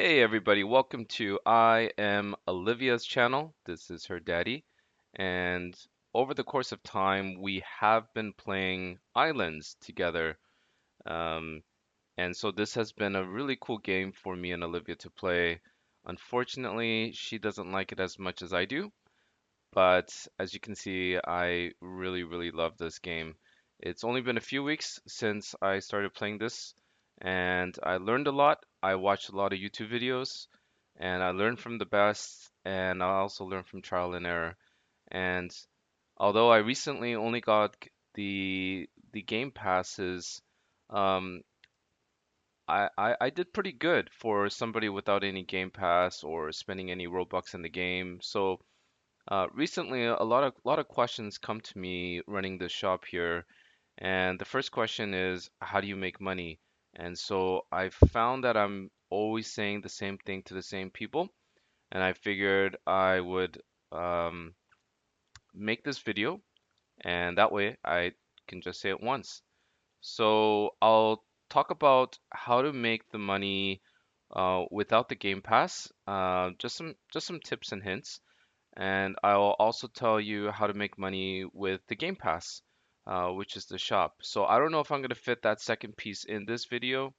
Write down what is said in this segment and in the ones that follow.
Hey everybody, welcome to I-M-Olivia's channel. This is her daddy. And over the course of time, we have been playing Islands together. Um, and so this has been a really cool game for me and Olivia to play. Unfortunately, she doesn't like it as much as I do, but as you can see, I really love this game. It's only been a few weeks since I started playing this, and I learned a lot. I watched a lot of YouTube videos, and I learned from the best, and I also learned from trial and error. And although I recently only got the game passes, um, I did pretty good for somebody without any game pass or spending any Robux in the game. So recently, a lot of questions come to me running this shop here, and the first question is, how do you make money? And so I found that I'm always saying the same thing to the same people, and I figured I would make this video, and that way I can just say it once. So I'll talk about how to make the money without the Game Pass, just some tips and hints. And I'll also tell you how to make money with the Game Pass, which is the shop. So I don't know if I'm going to fit that second piece in this video,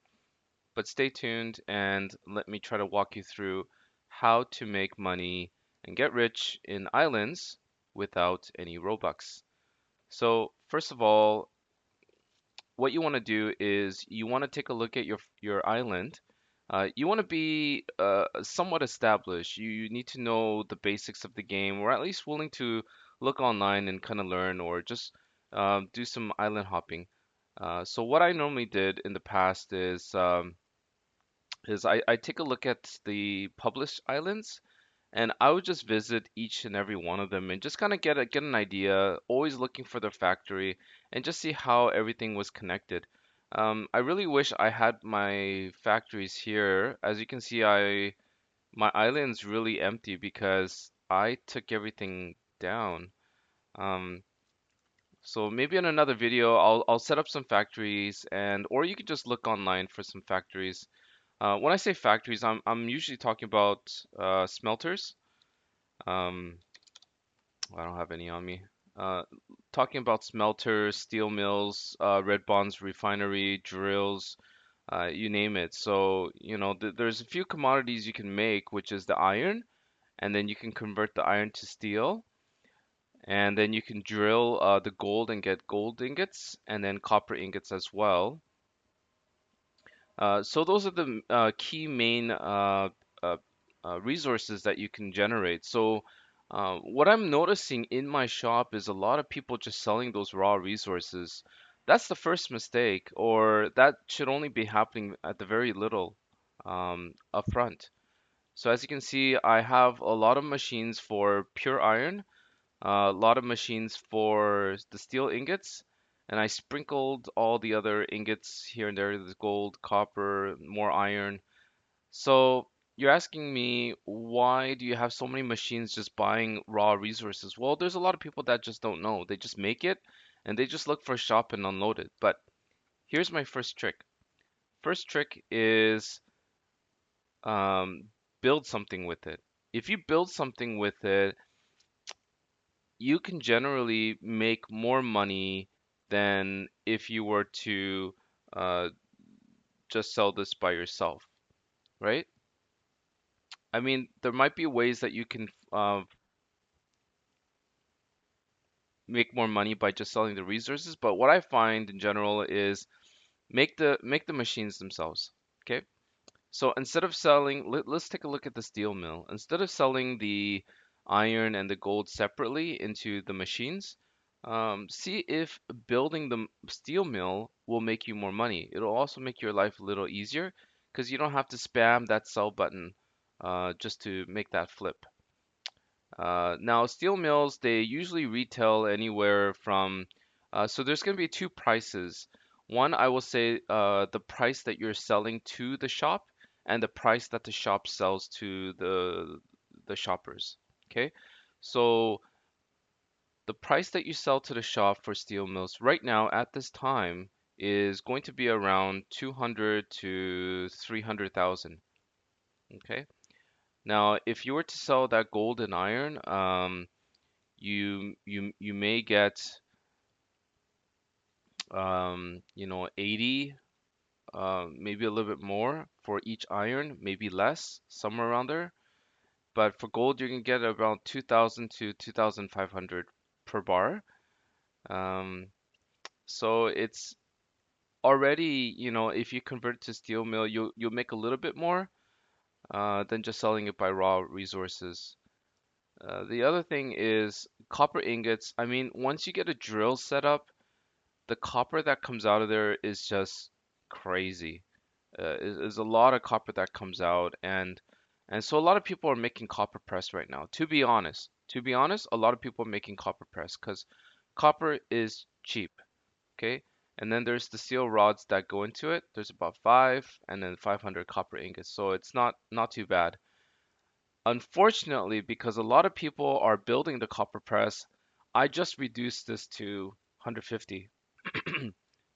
but stay tuned and let me try to walk you through how to make money and get rich in islands without any Robux. So first of all, what you want to do is you want to take a look at your island. You want to be somewhat established. You need to know the basics of the game, or at least willing to look online and kind of learn, or just do some island hopping. So what I normally did in the past is I take a look at the published islands and I would just visit each and every one of them and just kind of get an idea, always looking for their factory and just see how everything was connected. I really wish I had my factories here. As you can see, I my island's really empty because I took everything down. Um, so maybe in another video, I'll set up some factories and or you could just look online for some factories. When I say factories, I'm usually talking about smelters. Um, I don't have any on me. Uh, Talking about smelters, steel mills, red bonds refinery, drills, you name it. So, there's a few commodities you can make, which is the iron, and then you can convert the iron to steel, and then you can drill the gold and get gold ingots, and then copper ingots as well. So those are the key main uh, resources that you can generate. So what I'm noticing in my shop is a lot of people just selling those raw resources. That's the first mistake, or that should only be happening at the very little upfront. So as you can see, I have a lot of machines for pure iron, a lot of machines for the steel ingots, and I sprinkled all the other ingots here and there, the gold, copper, more iron. So you're asking me, why do you have so many machines just buying raw resources? Well, there's a lot of people that just don't know. They just make it and they just look for a shop and unload it. But here's my first trick. First trick is um, build something with it. If you build something with it, you can generally make more money than if you were to uh, just sell this by yourself, right? I mean, there might be ways that you can make more money by just selling the resources, but what I find in general is make the machines themselves. Okay, so instead of selling, let's take a look at the steel mill. Instead of selling the iron and the gold separately into the machines, see if building the steel mill will make you more money. It'll also make your life a little easier because you don't have to spam that sell button just to make that flip. Now, steel mills, they usually retail anywhere from, so there's going to be two prices. One, I will say the price that you're selling to the shop and the price that the shop sells to the shoppers. Okay, so the price that you sell to the shop for steel mills right now at this time is going to be around 200 to 300,000. Okay. Now, if you were to sell that gold and iron, you may get 80, maybe a little bit more for each iron, maybe less, somewhere around there. But for gold, you can get around 2,000 to 2,500 per bar. Um, so it's already, if you convert it to steel mill, you'll make a little bit more than just selling it by raw resources. The other thing is copper ingots. I mean, once you get a drill set up, the copper that comes out of there is just crazy. Is a lot of copper that comes out, and so a lot of people are making copper press right now. To be honest, a lot of people are making copper press because copper is cheap. Okay, and then there's the steel rods that go into it. There's about five, and then 500 copper ingots, so it's not too bad. Unfortunately, because a lot of people are building the copper press, I just reduced this to 150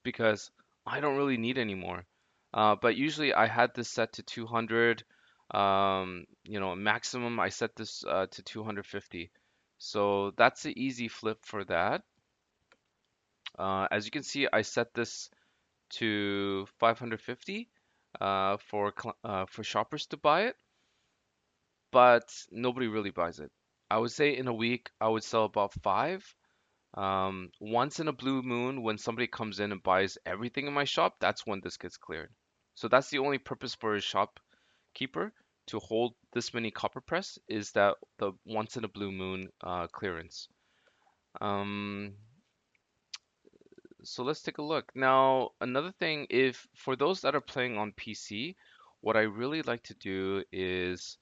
because I don't really need any more. But usually I had this set to 200. Maximum I set this to 250. So that's the easy flip for that. As you can see, I set this to 550 for shoppers to buy it, but nobody really buys it. I would say in a week I would sell about five. Once in a blue moon, when somebody comes in and buys everything in my shop, that's when this gets cleared. So that's the only purpose for a shopkeeper to hold this many copper press is that the once in a blue moon clearance. Um, so let's take a look. Now, another thing, if for those that are playing on PC, what I really like to do is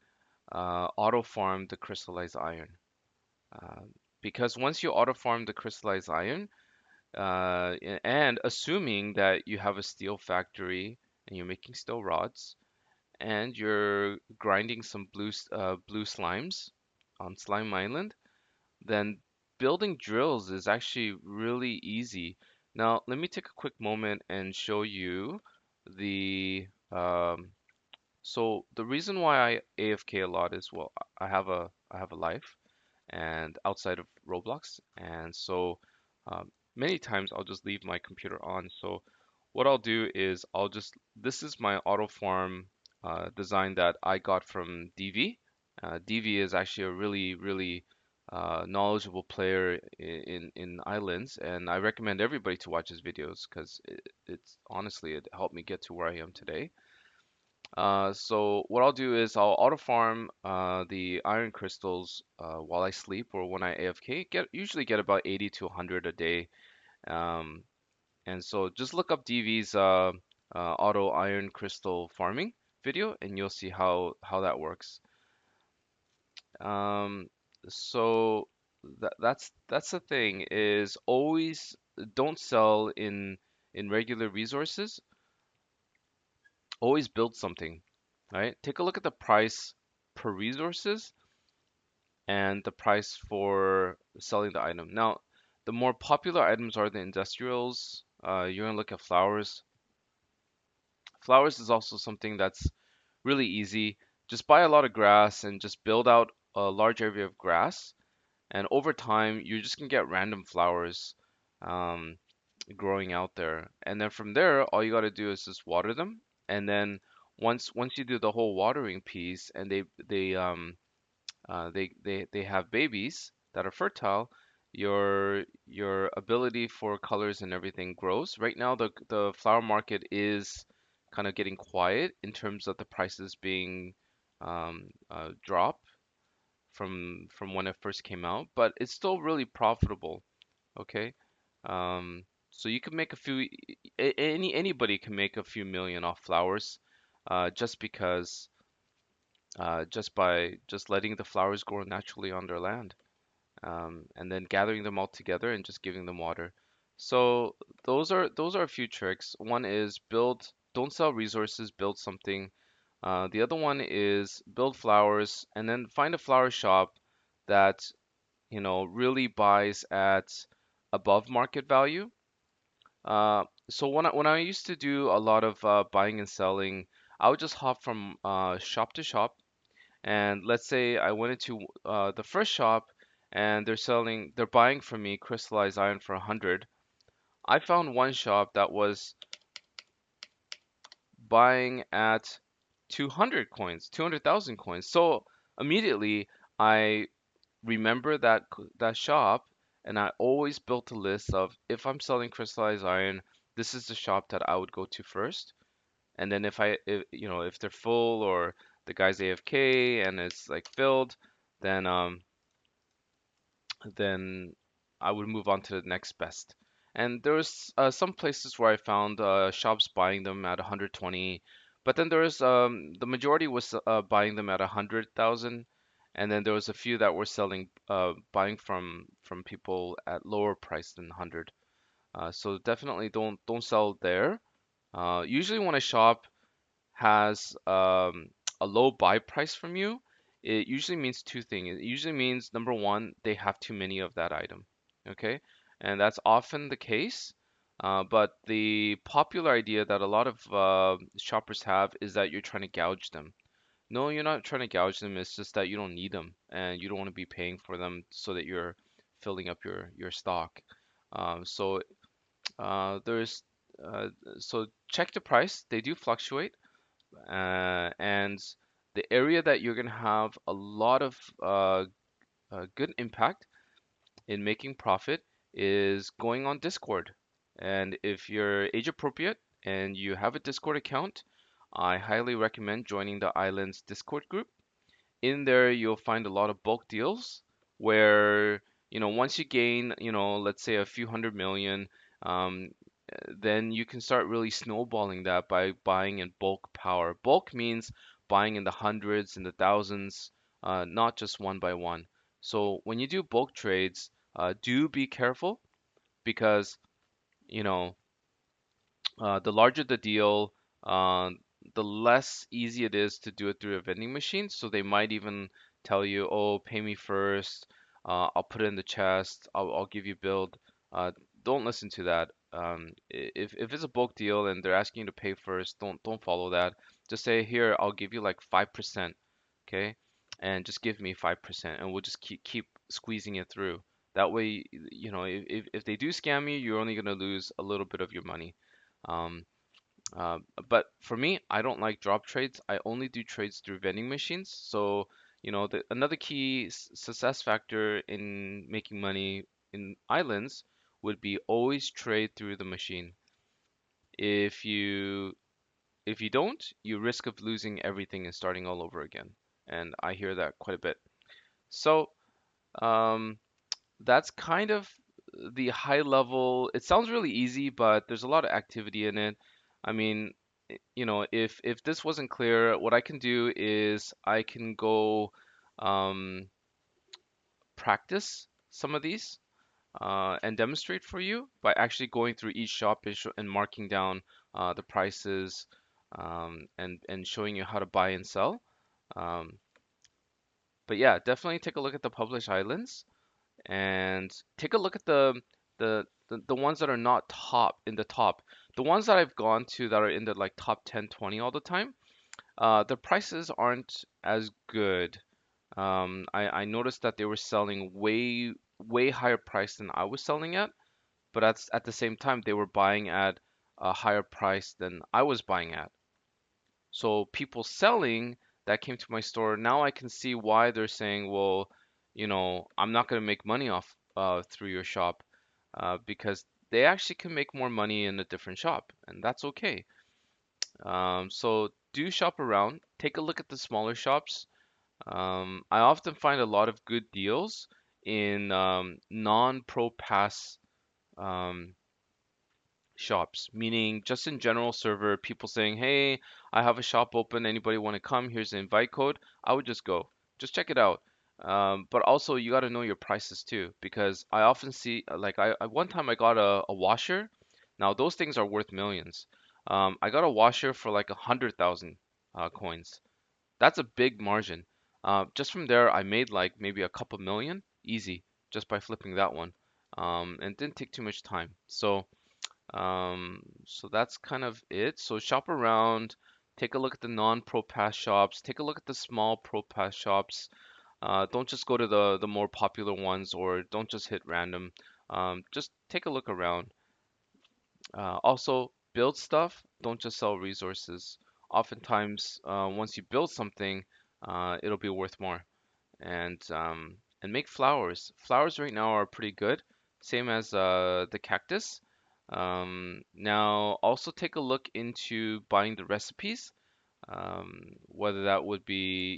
auto farm the crystallized iron. Uh, because once you auto farm the crystallized iron, and assuming that you have a steel factory and you're making steel rods and you're grinding some blue slimes on Slime Island, then building drills is actually really easy. Now, let me take a quick moment and show you the so the reason why I AFK a lot is, well, I have a life and outside of Roblox. And so many times I'll just leave my computer on. So what I'll do is this is my auto farm design that I got from DV. DV is actually a really, really knowledgeable player in islands, and I recommend everybody to watch his videos because it's honestly it helped me get to where I am today. So what I'll do is I'll auto farm the iron crystals while I sleep or when I AFK. Usually get about 80 to 100 a day. Um, and so just look up DV's auto iron crystal farming video, and you'll see how that works. Um, so that's the thing is always don't sell in regular resources. Always build something, right? Take a look at the price per resources and the price for selling the item. Now, the more popular items are the industrials. You're gonna look at flowers. Flowers is also something that's really easy. Just buy a lot of grass and just build out a large area of grass. And over time, you're just gonna get random flowers um, growing out there. And then from there, all you gotta do is just water them. And then once you do the whole watering piece and they have babies that are fertile, your ability for colors and everything grows. Right now, the flower market is kind of getting quiet in terms of the prices being drop from when it first came out, but it's still really profitable. Okay, so you can make a few. Anybody can make a few million off flowers, just because just by just letting the flowers grow naturally on their land, and then gathering them all together and just giving them water. So those are a few tricks. One is don't sell resources, build something. The other one is build flowers and then find a flower shop that, really buys at above market value. So when I used to do a lot of buying and selling, I would just hop from shop to shop. And let's say I went into the first shop and they're buying from me crystallized iron for 100. I found one shop that was buying at 200 coins, 200,000 coins. So immediately I remember that shop, and I always built a list of if I'm selling crystallized iron, this is the shop that I would go to first. And then if they're full or the guy's AFK and it's like filled, then then I would move on to the next best. And there was some places where I found shops buying them at 120, but then there was the majority was buying them at 100,000, and then there was a few that were buying from people at lower price than 100. So definitely don't sell there. Usually when a shop has a low buy price from you, it usually means two things. It usually means number one, they have too many of that item. Okay, and that's often the case. But the popular idea that a lot of shoppers have is that you're trying to gouge them. No, you're not trying to gouge them. It's just that you don't need them and you don't want to be paying for them so that you're filling up your stock. So there's so check the price. They do fluctuate and the area that you're going to have a lot of good impact in making profit is going on Discord. And if you're age appropriate and you have a Discord account, I highly recommend joining the Islands Discord group. In there, you'll find a lot of bulk deals where, once you gain, let's say a few hundred million, um, then you can start really snowballing that by buying in bulk power. Bulk means buying in the hundreds and the thousands, not just one by one. So when you do bulk trades, do be careful because, you know, the larger the deal, uh, the less easy it is to do it through a vending machine. So they might even tell you, "Oh, pay me first. I'll put it in the chest. I'll give you build." Uh, don't listen to that. If it's a bulk deal and they're asking you to pay first, don't follow that. Just say, "Here, I'll give you like 5%, okay? And just give me 5%, and we'll just keep squeezing it through." That way, if they do scam you, you're only gonna lose a little bit of your money. Um, but for me, I don't like drop trades. I only do trades through vending machines. So, another key success factor in making money in islands would be always trade through the machine. If you if you don't, you risk of losing everything and starting all over again. And I hear that quite a bit. So, um, that's kind of the high level. It sounds really easy, but there's a lot of activity in it. I mean, if this wasn't clear, what I can do is I can go um, practice some of these and demonstrate for you by actually going through each shop and marking down the prices and showing you how to buy and sell. Um, but yeah, definitely take a look at the published islands and take a look at the ones that are not top in the top. The ones that I've gone to that are in the like top 10, 20 all the time, the prices aren't as good. I noticed that they were selling way higher price than I was selling at, but at the same time they were buying at a higher price than I was buying at. So people selling that came to my store, now I can see why they're saying, well, I'm not going to make money off through your shop because they actually can make more money in a different shop, and that's okay. So do shop around, take a look at the smaller shops. I often find a lot of good deals in non-pro pass um, shops, meaning just in general server, people saying, "Hey, I have a shop open. Anybody want to come? Here's the invite code." I would just go, just check it out. But also you got to know your prices too, because I often see like one time I got a washer. Now those things are worth millions. I got a washer for like 100,000 coins. That's a big margin. Just from there, I made like maybe a couple million easy just by flipping that one. And it didn't take too much time. So that's kind of it. So shop around, Take a look at the non-pro pass shops. Take a look at the small pro pass shops. Don't just go to the more popular ones, or don't just hit random. Just take a look around. Also, build stuff. Don't just sell resources. Oftentimes, once you build something, it'll be worth more. And make flowers. Flowers right now are pretty good, same as the cactus. Now, also take a look into buying the recipes, whether that would be,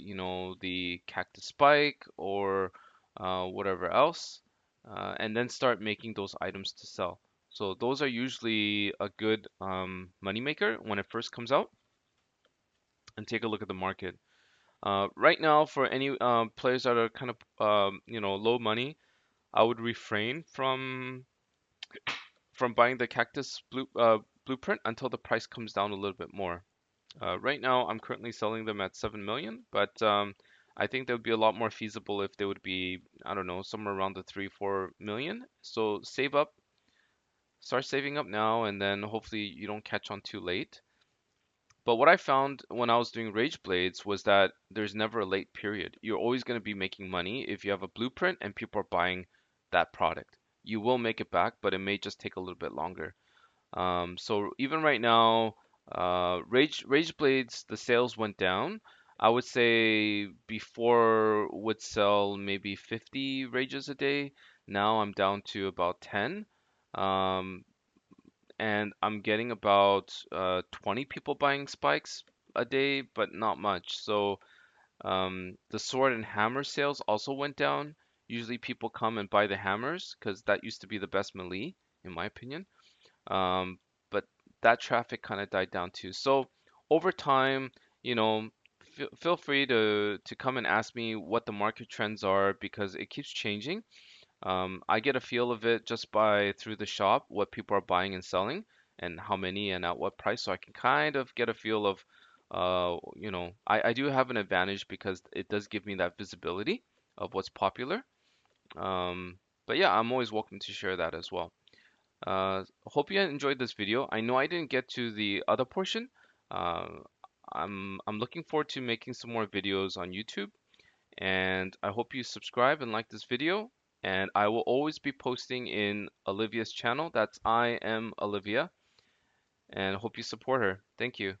the cactus spike or whatever else, and then start making those items to sell. So those are usually a good money maker when it first comes out. And take a look at the market. Right now, for any players that are kind of low money, I would refrain from buying the cactus blueprint until the price comes down a little bit more. Right now, I'm currently selling them at 7 million, but I think they would be a lot more feasible if they would be, I don't know, somewhere around the 3, 4 million. So save up, start saving up now, and then hopefully you don't catch on too late. But what I found when I was doing Rage Blades was that there's never a late period. You're always going to be making money if you have a blueprint and people are buying that product. You will make it back, but it may just take a little bit longer. So even right now, Rage Blades, the sales went down. I would say before would sell maybe 50 Rages a day. Now I'm down to about 10. Um, and I'm getting about 20 people buying spikes a day, but not much. So the sword and hammer sales also went down. Usually people come and buy the hammers because that used to be the best melee, in my opinion. Um, but that traffic kind of died down too. So over time, you know, feel free to come and ask me what the market trends are because it keeps changing. I get a feel of it just by through the shop, what people are buying and selling, and how many and at what price. So I can kind of get a feel of, I do have an advantage because it does give me that visibility of what's popular. Um, but yeah, I'm always welcome to share that as well. Hope you enjoyed this video. I know I didn't get to the other portion. Uh, I'm looking forward to making some more videos on YouTube, and I hope you subscribe and like this video. And I will always be posting in Olivia's channel. That's I am Olivia, and hope you support her. Thank you.